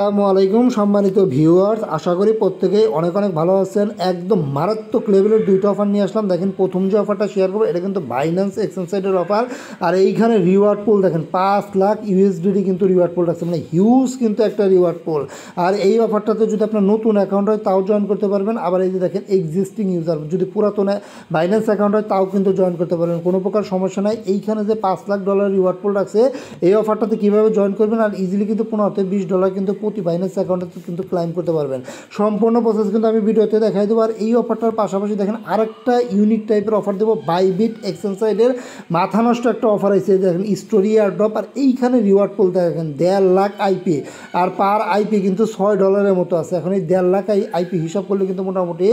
আসসালামু আলাইকুম সম্মানিত ভিউয়ার্স, আশা করি প্রত্যেকেই অনেক অনেক ভালো আছেন। একদম মারাত্মক লেভেলের দুইটা অফার নিয়ে আসলাম। দেখেন, প্রথম যে অফারটা শেয়ার করবো এটা কিন্তু বাইন্যান্স এক্সচেঞ্জের অফার। আর এইখানে রিওয়ার্ড পুল দেখেন 5 লাখ ইউএসডিটি কিন্তু রিওয়ার্ড পুল আছে, মানে হিউজ কিন্তু একটা রিওয়ার্ড পুল। আর এই অফারটাতে যদি আপনার নতুন অ্যাকাউন্ট হয় তাও জয়েন করতে পারবেন। আবার এই যে দেখেন এক্সিস্টিং ইউজার যদি পুরাতন বাইন্যান্স অ্যাকাউন্ট হয় তাও কিন্তু জয়েন করতে পারবেন, কোনো প্রকার সমস্যা নাই। এইখানে যে $5 লাখ রিওয়ার্ড পুল রাখছে, এই অফারটাতে কীভাবে জয়েন করবেন আর ইজিলি কিন্তু $15-20 কিন্তু প্রতি বাইন্যান্স অ্যাকাউন্টে কিন্তু ক্লাইম করতে পারবেন। সম্পূর্ণ প্রসেস কিন্তু আমি ভিডিওতে দেখাই দেবো। আর এই অফারটার পাশাপাশি দেখেন আরেকটা ইউনিক টাইপের অফার দেবো, বাইবিট এক্সচেঞ্জ সাইডের মাথা নষ্ট একটা অফার আছে। দেখেন স্টোরি আর ড্রপ, আর এইখানে রিওয়ার্ড পুল দেখেন 1.5 লাখ আইপি, আর পার আইপি কিন্তু $6 মতো আছে। এখন এই 1.5 লাখ আইপি হিসাব করলে কিন্তু মোটামুটি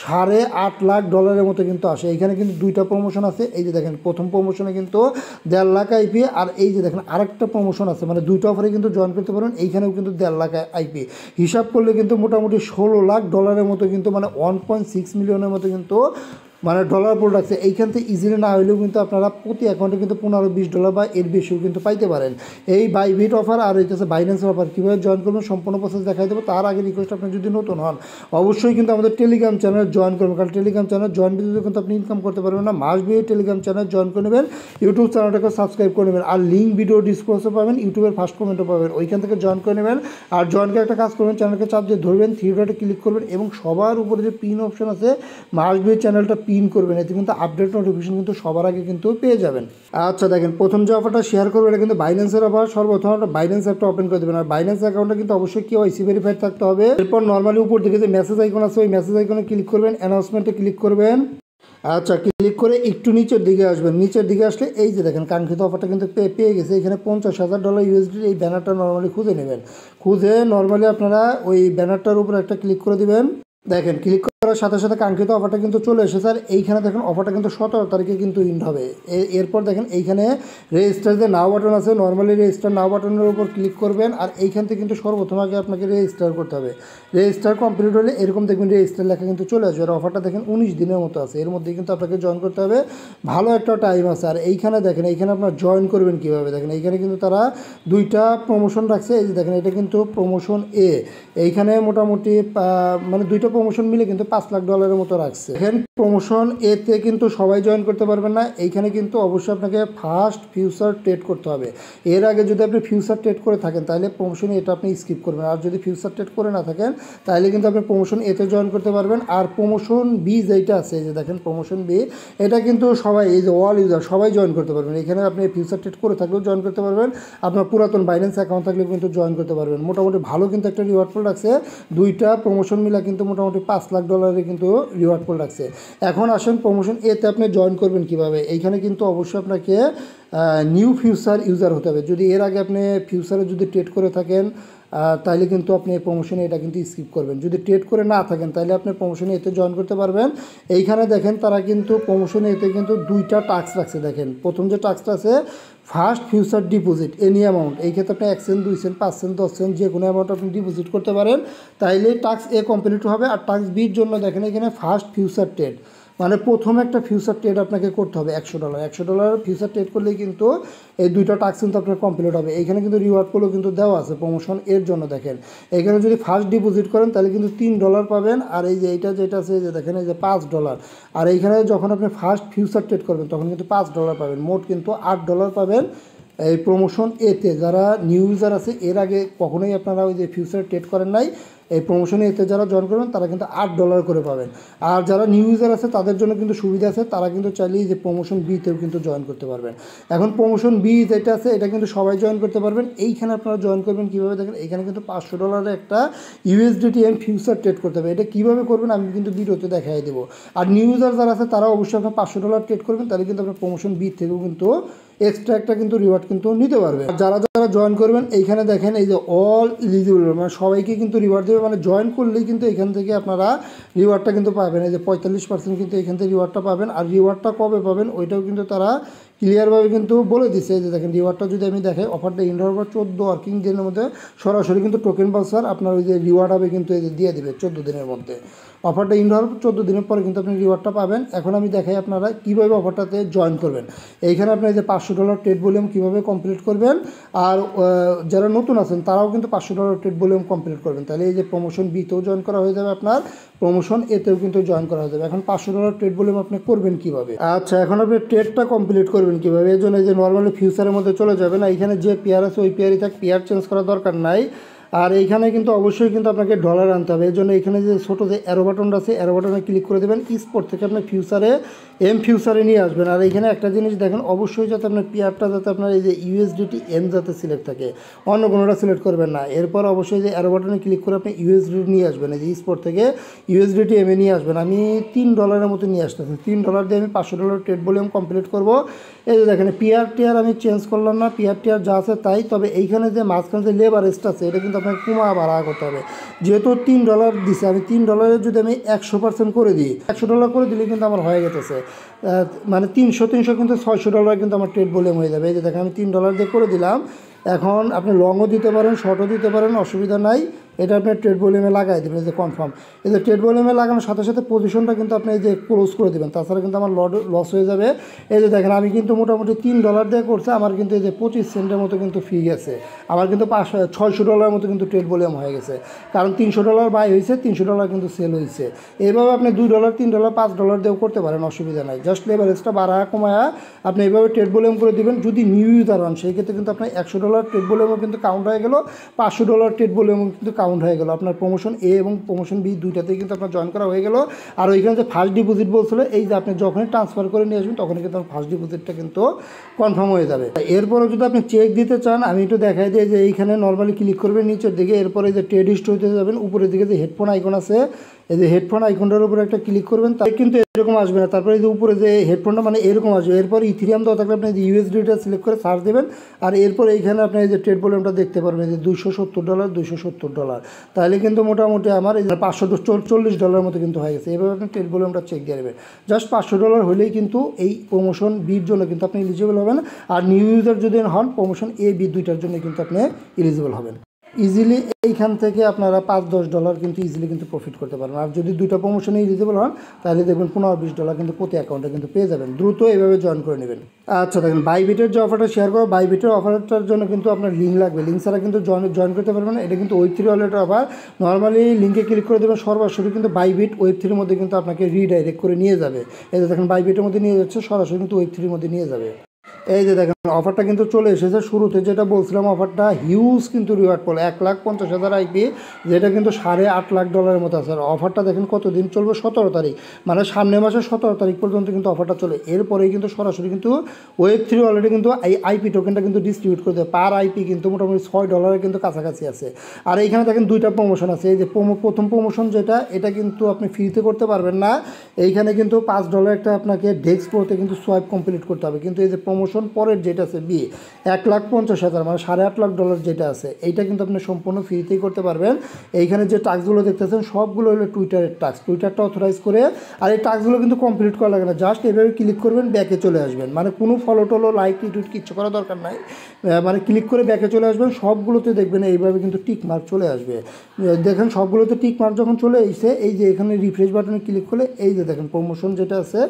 $8.5 লাখ মতো কিন্তু আসে। এইখানে কিন্তু দুইটা প্রমোশন আছে। এই যে দেখেন প্রথম প্রমোশনে কিন্তু 1.5 লাখ আইপি, আর এই যে দেখেন আরেকটা প্রমোশন আছে, মানে দুইটা অফারে কিন্তু জয়েন করতে পারবেন। এইখানেও কিন্তু 1.5 লাখ আইপি হিসাব করলে কিন্তু মোটামুটি $16 লাখ মতো কিন্তু, মানে 1.6 মিলিয়নের মতো কিন্তু মানে ডলার পুল রাখছে। এইখান থেকে ইজিলি না হলেও কিন্তু আপনারা প্রতি অ্যাকাউন্টে কিন্তু $15-20 বা এর বেশিও কিন্তু পাইতে পারেন। এই বাইবিট অফার আর হচ্ছে বাইন্যান্সের অফার কীভাবে জয়েন করবেন সম্পূর্ণ প্রসেস দেখাই দেবো। তার আগে রিকোয়েস্ট, আপনি যদি নতুন হন অবশ্যই কিন্তু আমাদের টেলিগ্রাম চ্যানেল জয়েন করবেন, কারণ টেলিগ্রাম চ্যানেল জয়েন ভিডিওতে কিন্তু আপনি ইনকাম করতে পারবেন না। মাস বিয়ে টেলিগ্রাম চ্যানেল জয়েন করে নেবেন, ইউটিউব চ্যানেলটাকে সাবস্ক্রাইব করে নেবেন, আর লিঙ্ক ভিডিও ডিসক্রিপশনে পাবেন, ইউটিউবের ফার্স্ট কমেন্টও পাবেন, ওইখান থেকে জয়েন করে নেবেন। আর জয়েন করে একটা কাজ করবেন, চ্যানেলকে চাপ দিয়ে ধরবেন, থ্রি ডটে ক্লিক করবেন এবং সবার উপরে যে পিন অপশন আছে মাস বিয়ে চ্যানেলটা পিন করবেন, এতে কিন্তু আপডেট নোটিফিকেশন কিন্তু সবার আগে কিন্তু পেয়ে যাবেন। আচ্ছা দেখেন, প্রথম যে অফারটা শেয়ার করবো এটা কিন্তু বাইন্যান্সের অফার। সর্বপ্রথম একটা বাইন্যান্স অ্যাপটা ওপেন করে দেবেন, আর বাইন্যান্স অ্যাকাউন্টটা কিন্তু অবশ্যই KYC ভেরিফাইড থাকতে হবে। এরপর নর্মালি উপর দিকে যে মেসেজ আইকন আছে ওই মেসেজ আইকনে ক্লিক করবেন, অ্যানাউন্সমেন্টে ক্লিক করবেন। আচ্ছা, ক্লিক করে একটু নিচের দিকে আসবেন। নিচের দিকে আসলে এই যে দেখেন কাঙ্ক্ষিত অফারটা কিন্তু পেয়ে গেছে। এখানে $50,000 ইউএসডি এই ব্যানারটা নর্মালি খুঁজে নেবেন। খুঁজে নর্মালি আপনারা ওই ব্যানারটার উপর একটা ক্লিক করে দিবেন। দেখেন ক্লিক করার সাথে সাথে কাঙ্ক্ষিত অফারটা কিন্তু চলে এসেছে। আর এইখানে দেখেন অফারটা কিন্তু 17 তারিখে কিন্তু ইন্ড হবে। এরপর দেখেন এইখানে রেজিস্টার যে নাও বাটন আছে, নর্মালি রেজিস্টার নাও বাটনের উপর ক্লিক করবেন। আর এইখান থেকে কিন্তু সর্বপ্রথম আগে আপনাকে রেজিস্টার করতে হবে। রেজিস্টার কমপ্লিট হলে এরকম দেখবেন রেজিস্টার লেখা কিন্তু চলে আসবে। আর অফারটা দেখেন 19 দিনের মতো আছে, এর মধ্যে কিন্তু আপনাকে জয়েন করতে হবে, ভালো একটা টাইম আছে। আর এইখানে দেখেন এইখানে আপনার জয়েন করবেন কীভাবে, দেখেন এইখানে কিন্তু তারা দুইটা প্রমোশন রাখছে। এই যে দেখেন এটা কিন্তু প্রমোশন এ, এইখানে মোটামুটি মানে দুইটা প্রমোশন মিলে কিন্তু $5 লাখ মতো রাখছে। দেখেন প্রমোশন এতে কিন্তু সবাই জয়েন করতে পারবেন না। এইখানে কিন্তু অবশ্যই আপনাকে ফার্স্ট ফিউচার ট্রেড করতে হবে। এর আগে যদি আপনি ফিউচার ট্রেড করে থাকেন তাহলে প্রমোশন এটা আপনি স্কিপ করবেন, আর যদি ফিউচার ট্রেড করে না থাকেন তাহলে কিন্তু আপনি প্রমোশন এতে জয়েন করতে পারবেন। আর প্রমোশন বি যেটা আছে, এই যে দেখেন প্রমোশন বি, এটা কিন্তু সবাই, এই যে অল ইউজার সবাই জয়েন করতে পারবেন। এখানে আপনি ফিউচার ট্রেড করে থাকলেও জয়েন করতে পারবেন, আপনার পুরাতন বাইন্যান্স অ্যাকাউন্ট থাকলেও কিন্তু জয়েন করতে পারবেন। মোটামুটি ভালো কিন্তু একটা রিওয়ার্ড পুল রাখছে। দুইটা প্রমোশন মিলা কিন্তু মোটামুটি $5 লাখ কিন্তু রিওয়ার্ড পুল রাখছে। এখন আসেন প্রমোশন এতে আপনি জয়েন করবেন কিভাবে। এইখানে কিন্তু অবশ্যই আপনাকে নিউ ফিউচার ইউজার হতে হবে। যদি এর আগে আপনি ফিউচারে যদি ট্রেড করে থাকেন তাহলে কিন্তু আপনি প্রমোশনে এটা কিন্তু স্কিপ করবেন। যদি ট্রেড করে না থাকেন তাহলে আপনি প্রমোশনে এতে জয়েন করতে পারবেন। এইখানে দেখেন তারা কিন্তু প্রমোশনে এতে কিন্তু দুইটা টাস্ক রাখছে। দেখেন প্রথম যে টাস্কটা আছে first future deposit any amount, এই ক্ষেত্রে আপনি 1 সেন্ট 2 সেন্ট 5 সেন্ট 10 সেন্ট যে কোনো অ্যামাউন্ট আপনি ডিপোজিট করতে পারেন, তাইলে টাস্ক এ কমপ্লিট হবে। আর টাস্ক বির জন্য দেখেন এখানে ফার্স্ট ফিউচার ট্রেড, মানে প্রথম একটা ফিউচার ট্রেড আপনাকে করতে হবে $100 ফিউচার ট্রেড করলেই কিন্তু এই দুইটা টাস্ক কিন্তু আপনার কমপ্লিট হবে। এইখানে কিন্তু রিওয়ার্ড পুলও কিন্তু দেওয়া আছে প্রমোশন এর জন্য। দেখেন এখানে যদি ফার্স্ট ডিপোজিট করেন তাহলে কিন্তু $3 পাবেন, আর এই যে এইটা যেটা আছে যে দেখেন এই যে $5। আর এইখানে যখন আপনি ফার্স্ট ফিউচার ট্রেড করবেন তখন কিন্তু $5 পাবেন, মোট কিন্তু $8 পাবেন এই প্রমোশন এতে। যারা নিউ ইউজার আছে এর আগে কখনোই আপনারা ওই যে ফিউচার ট্রেড করেন নাই, এই প্রমোশনে এতে যারা জয়েন করবেন তারা কিন্তু $8 করে পাবেন। আর যারা নিউ ইউজার আছে তাদের জন্য কিন্তু সুবিধা আছে, তারা কিন্তু চাইলেই যে প্রমোশন বিতেও কিন্তু জয়েন করতে পারবেন। এখন প্রমোশন বি যেটা আছে এটা কিন্তু সবাই জয়েন করতে পারবেন। এইখানে আপনারা জয়েন করবেন কীভাবে, দেখেন এইখানে কিন্তু $500 একটা ইউএসডিটি এন্ড ফিউচার ট্রেড করতে হবে। এটা কীভাবে করবেন আমি কিন্তু ভিডিওতে দেখাই দেবো। আর নিউ ইউজার যারা আছে তারা অবশ্যই আপনার $500 ট্রেড করবেন, তাহলে কিন্তু আপনার প্রমোশন বি থেকেও কিন্তু এক্সট্রা একটা কিন্তু রিওয়ার্ড কিন্তু নিতে পারবে। যারা যারা জয়েন করবেন এইখানে দেখেন এই যে অল ইলিজিবল, মানে সবাইকে কিন্তু রিওয়ার্ড দেবে, মানে জয়েন করলেই কিন্তু এখান থেকে আপনারা রিওয়ার্ডটা কিন্তু পাবেন। এই যে 45% কিন্তু এখান থেকে রিওয়ার্ডটা পাবেন। আর রিওয়ার্ডটা কবে পাবেন ওইটাও কিন্তু তারা ক্লিয়ারভাবে কিন্তু বলে দিছে যে দেখেন রিওয়ার্ডটা যদি আমি দেখাই, অফারটা ইন্ড হওয়ার পর 14 ওয়ার্কিং দিনের মধ্যে সরাসরি কিন্তু টোকেন বাসার আপনার ওই যে রিওয়ার্ড হবে কিন্তু এই যে দিয়ে দিবে 14 দিনের মধ্যে। অফারটা ইন্ড হওয়ার পর 14 দিনের পরে কিন্তু আপনি রিওয়ার্ডটা পাবেন। এখন আমি দেখাই আপনারা কীভাবে অফারটাতে জয়েন করবেন। এইখানে আপনি এই যে $500 ট্রেড ভলিউম কীভাবে কমপ্লিট করবেন, আর যারা নতুন আছেন তারাও কিন্তু $500 ট্রেড ভলিউম কমপ্লিট করবেন, তাহলে এই যে প্রমোশন বিতেও জয়েন করা হয়ে যাবে, আপনার প্রমোশন এতেও কিন্তু জয়েন করা হয়ে যাবে। এখন $500 ট্রেড ভলিউম আপনি করবেন কীভাবে? আচ্ছা, এখন আপনি ট্রেডটা কমপ্লিট করবেন কীভাবে? এই জন্য এই যে নর্মালি ফিউচারের মধ্যে চলে যাবেন, এইখানে যে পেয়ার আছে ওই পেয়ারই থাক, পেয়ার চেঞ্জ করার দরকার নাই। আর এইখানে কিন্তু অবশ্যই কিন্তু আপনাকে ডলার আনতে হবে। এই জন্য এখানে যে ছোটো যে অ্যারো বাটনটা আছে, অ্যারো বাটনে ক্লিক করে দেবেন, স্পট থেকে আপনি ফিউচারে ফিউচারে নিয়ে আসবেন। আর এইখানে একটা জিনিস দেখেন, অবশ্যই যাতে আপনার পেয়ারটা যাতে আপনার এই যে ইউএসডিটি যাতে সিলেক্ট থাকে, অন্য কোনোটা সিলেক্ট করবেন না। এরপর অবশ্যই যে অ্যারো বাটনে ক্লিক করে আপনি ইউএসডিটি নিয়ে আসবেন, এই যে স্পট থেকে ইউএসডিটি নিয়ে আসবেন। আমি $3 মতো নিয়ে আসতেছি, $3 দিয়ে আমি $500 ট্রেড ভলিউম কমপ্লিট করব। এই যে দেখেন পিয়ার টিয়ার আমি চেঞ্জ করলাম না, পিয়ার টিয়ার যা আছে তাই। তবে এইখানে যে মাঝখানে যে লেবারেজটা আছে এটা কিন্তু আপনাকে কমা বাড়া করতে হবে। যেহেতু $3 দিছে, আমি $3 যদি আমি 100% করে দিই, $100 করে দিলে কিন্তু আমার হয়ে গেছে মানে 300 কিন্তু $600 কিন্তু আমার ট্রেড ভলিউম হয়ে যাবে। এই যে দেখেন আমি $3 দিয়ে করে দিলাম। এখন আপনি লংও দিতে পারেন, শর্টও দিতে পারেন, অসুবিধা নাই। এটা আপনি ট্রেড ভলিউমে লাগাই দেবেন, এই যে কনফার্ম। এই যে ট্রেড ভলিউমে লাগানোর সাথে সাথে পজিশনটা কিন্তু আপনি এই যে ক্লোজ করে দেবেন, তাছাড়া কিন্তু আমার লস হয়ে যাবে। এই যে দেখেন আমি কিন্তু মোটামুটি $3 দিয়ে করছে, আমার কিন্তু এই যে 25 সেন্টের মতো কিন্তু ফি গেছে। আমার কিন্তু $600 মতো কিন্তু ট্রেড ভলিউম হয়ে গেছে, কারণ $300 বাই হয়েছে, $300 কিন্তু সেল হয়েছে। এইভাবে আপনি $2, $3, $5 দিয়েও করতে পারেন, অসুবিধা নাই। জাস্ট লেভারেজটা বাড়া কমায়া আপনি এইভাবে ট্রেড ভলিউম করে দেবেন। যদি নিউ ইউজার হন সেই ক্ষেত্রে কিন্তু আপনার $100 ট্রেড ভলিউমও কিন্তু কাউন্ট হয়ে গেল, $500 ট্রেড ভলিউমও কিন্তু কাউন্ট হয়ে গেল। আপনার প্রমোশন এ এবং প্রমোশন বি দুইটাতেই কিন্তু আপনার জয়েন করা হয়ে গেল। আর ওইখানে যে ফার্স্ট ডিপোজিট বলছিল, এই যে আপনি যখনই ট্রান্সফার করে নিয়ে আসবেন তখনই কিন্তু ফার্স্ট ডিপোজিটটা কিন্তু কনফার্ম হয়ে যাবে। এরপরে যদি আপনি চেক দিতে চান, আমি একটু দেখাই দিই যে এইখানে নর্মালি ক্লিক করবেন নিচের দিকে, এরপরে যে ট্রেড হিস্ট্রিতে যাবেন, উপরের দিকে যে হেডফোন আইকন আছে, এই যে হেডফোন আইকনটার উপরে একটা ক্লিক করবেন, তাই কিন্তু এরকম আসবে না। তারপরে এই যে উপরে যে হেডফোনটা মানে এরকম আসবে। এরপর ইথিরিয়াম দেওয়া থাকলে আপনি ইউএসডিটা সিলেক্ট করে সার্চ দেবেন, আর এরপর এইখানে আপনি এই যে ট্রেড ভলিউমটা দেখতে পারবেন যে $270, $270। তাহলে কিন্তু মোটামুটি আমার এই $540 মতো কিন্তু হয়ে গেছে। এভাবে আপনি ট্রেড ভলিউমটা চেক দিয়ে দেবেন। জাস্ট $500 হলেই কিন্তু এই প্রমোশন বির জন্য কিন্তু আপনি এলিজিবল হবেন। আর নিউ ইউজার যদি হন, প্রমোশন এ বি দুইটার জন্য কিন্তু আপনি এলিজিবল হবেন। ইজিলি এইখান থেকে আপনারা $5-10 কিন্তু ইজিলি কিন্তু প্রফিট করতে পারেন। আর যদি দুইটা প্রমোশনে এলিজিবল হন তাহলে দেখবেন $15-20 কিন্তু প্রতি অ্যাকাউন্টে কিন্তু পেয়ে যাবেন। দ্রুত এইভাবে জয়েন করে নেবেন। আচ্ছা দেখেন, বাইবিটের যে অফারটা শেয়ার করো, বাইবিটের অফারটার জন্য কিন্তু আপনার লিঙ্ক লাগবে। লিঙ্ক ছাড়া কিন্তু জয়েন করতে পারবেন না। এটা কিন্তু Web3 ওয়ালেটের অফার। নর্মালি লিঙ্কে ক্লিক করে দেবেন, সরাসরি কিন্তু বাইবিট Web3 মধ্যে কিন্তু আপনাকে রিডাইরেক্ট করে নিয়ে যাবে। এই যে দেখেন বাইবিটের মধ্যে নিয়ে যাচ্ছে, সরাসরি কিন্তু Web3 মধ্যে নিয়ে যাবে। এই যে দেখেন অফারটা কিন্তু চলে এসেছে। শুরুতে যেটা বলছিলাম অফারটা হিউজ কিন্তু রিওয়ার্ড পড়লো, 1,50,000 আইপি, যেটা কিন্তু $8.5 লাখ মতো আছে। আর অফারটা দেখেন কতদিন চলবে, 17 তারিখ, মানে সামনের মাসের 17 তারিখ পর্যন্ত কিন্তু অফারটা চলে। এরপরেই কিন্তু সরাসরি কিন্তু Web3 অলরেডি কিন্তু এই আইপি টোকেনটা কিন্তু ডিস্ট্রিবিউট করে দেয়। পার আইপি কিন্তু মোটামুটি $6 কিন্তু কাছাকাছি আছে। আর এইখানে দেখেন দুইটা প্রমোশন আছে। এই যে প্রথম প্রমোশন যেটা, এটা কিন্তু আপনি ফ্রিতে করতে পারবেন না। এইখানে কিন্তু $5 একটা আপনাকে ডেস্ক প্রোতে কিন্তু সোয়াইপ কমপ্লিট করতে হবে। কিন্তু এই যে প্রমোশন পরের যেটা আছে বি, 1,50,000 মানে $8.5 যেটা আছে, এইটা কিন্তু আপনি সম্পূর্ণ ফ্রিতেই করতে পারবেন। এইখানে যে টাস্কগুলো দেখতেছেন সবগুলো হলো টুইটারের টাস্ক, টুইটারটা অথরাইজ করে। আর এই টাস্কগুলো কিন্তু কমপ্লিট করা লাগে না, জাস্ট এভাবে ক্লিক করবেন, ব্যাকে চলে আসবেন। মানে কোনো ফলো টলো লাইক রিটুইট কিচ্ছু করা দরকার নাই, মানে ক্লিক করে ব্যাকে চলে আসবেন। সবগুলোতে দেখবেন এইভাবে কিন্তু টিক মার্ক চলে আসবে। দেখেন সবগুলোতে টিক মার্ক যখন চলে এসে, এই যে এখানে রিফ্রেশ বাটনে ক্লিক করলে এই যে দেখেন প্রমোশন যেটা আছে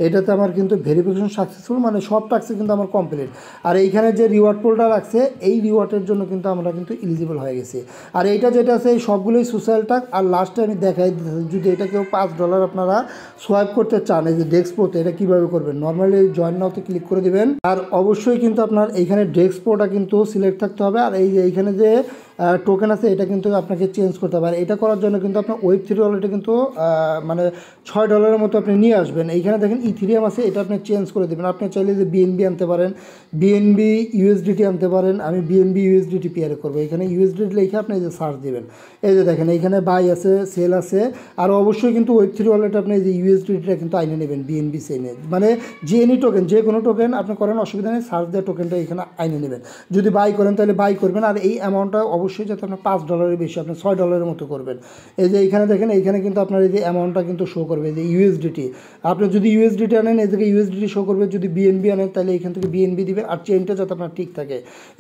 এটাতে আমার কিন্তু ভেরিফিকেশন সাকসেসফুল, মানে সব টাস্কই কিন্তু আমার কমপ্লিট। আর এইখানে যে রিওয়ার্ড পোলটা রাখছে, এই রিওয়ার্ডের জন্য কিন্তু আমরা কিন্তু এলিজিবল হয়ে গেছি। আর এইটা যেটা আছে এই সবগুলোই সোশ্যাল টাস্ক। আর লাস্টে আমি দেখাই, যদি এটা কেউ $5 আপনারা সোয়াইপ করতে চান, এই যে ডেস্ক প্রোতে, এটা কীভাবে করবেন, নর্মালি জয়েন নাওতে ক্লিক করে দিবেন। আর অবশ্যই কিন্তু আপনার এইখানে ডেস্ক প্রোটা কিন্তু সিলেক্ট থাকতে হবে। আর এই যে এইখানে যে টোকেন আছে এটা কিন্তু আপনাকে চেঞ্জ করতে হবে। আর এটা করার জন্য কিন্তু আপনার Web3 ওয়ালেটে কিন্তু মানে $6 মতো আপনি নিয়ে আসবেন। এইখানে দেখেন ইথিরিয়াম আছে, এটা আপনি চেঞ্জ করে দেবেন। আপনি চাইলে যে বিএনবি আনতে পারেন, বিএনবি ইউএসডিটি আনতে পারেন। আমি বিএনবি ইউএসডিটি পেয়ারে করবো। এখানে ইউএসডিটি লিখে আপনি এই যে সার্চ দেবেন। এই যে দেখেন এইখানে বাই আছে, সেল আছে। আর অবশ্যই কিন্তু Web3 ওয়ালেটে আপনি এই যে ইউএসডিটিটা কিন্তু আইনে নেবেন, বিএনবি সেনে, মানে যে এনি টোকেন, যে কোনো টোকেন আপনি করেন, অসুবিধা নেই, সার্চ দেওয়া টোকেনটা এখানে আইনে নেবেন। যদি বাই করেন তাহলে বাই করবেন। আর এই অ্যামাউন্টটা অবশ্যই অবশ্যই যাতে আপনার $5 বেশি, আপনি $6 মতো করবেন। এই যে এইখানে দেখেন, এইখানে কিন্তু আপনার এই যে অ্যামাউন্টটা কিন্তু শো করবে, যে ইউএসডিটি। আপনি যদি ইউএসডিটি আনেন এই থেকে ইউএসডিটি শো করবে, যদি বিএনবি আনেন তাহলে এইখান থেকে বিএনবি দিবেন, আর চেইনটা যাতে আপনার ঠিক থাকে।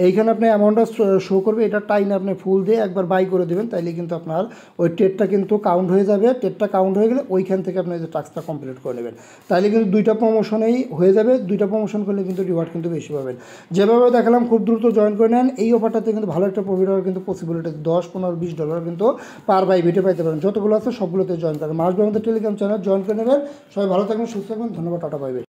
এইখানে আপনি অ্যামাউন্টটা শো করবে, এটা টাইনে আপনি ফুল দিয়ে একবার বাই করে দেবেন, তাইলে কিন্তু আপনার ওই ট্রেডটা কিন্তু কাউন্ট হয়ে যাবে। ট্রেডটা কাউন্ট হয়ে গেলে ওইখান থেকে আপনি যে টাস্কটা কমপ্লিট করে নেবেন, তাইলে কিন্তু 2টা প্রমোশনেই হয়ে যাবে। 2টা প্রমোশন করলে কিন্তু রিওয়ার্ড কিন্তু বেশি পাবেন। যেভাবে দেখালাম খুব দ্রুত জয়েন করে নেন। এই অফারটাতে কিন্তু ভালো একটা প্রফিট হওয়ার কিন্তু পসিবিলিটি $10, $15, $20 কিন্তু পার বাই বিটে পাইতে পারেন। যতগুলো আছে সবগুলোতে জয়েন করেন। মাসবে আমাদের টেলিগ্রাম চ্যানেল জয়েন করে নেবেন। সবাই ভালো থাকবেন, সুস্থ থাকবেন, ধন্যবাদ, টাটা, বাই বাই।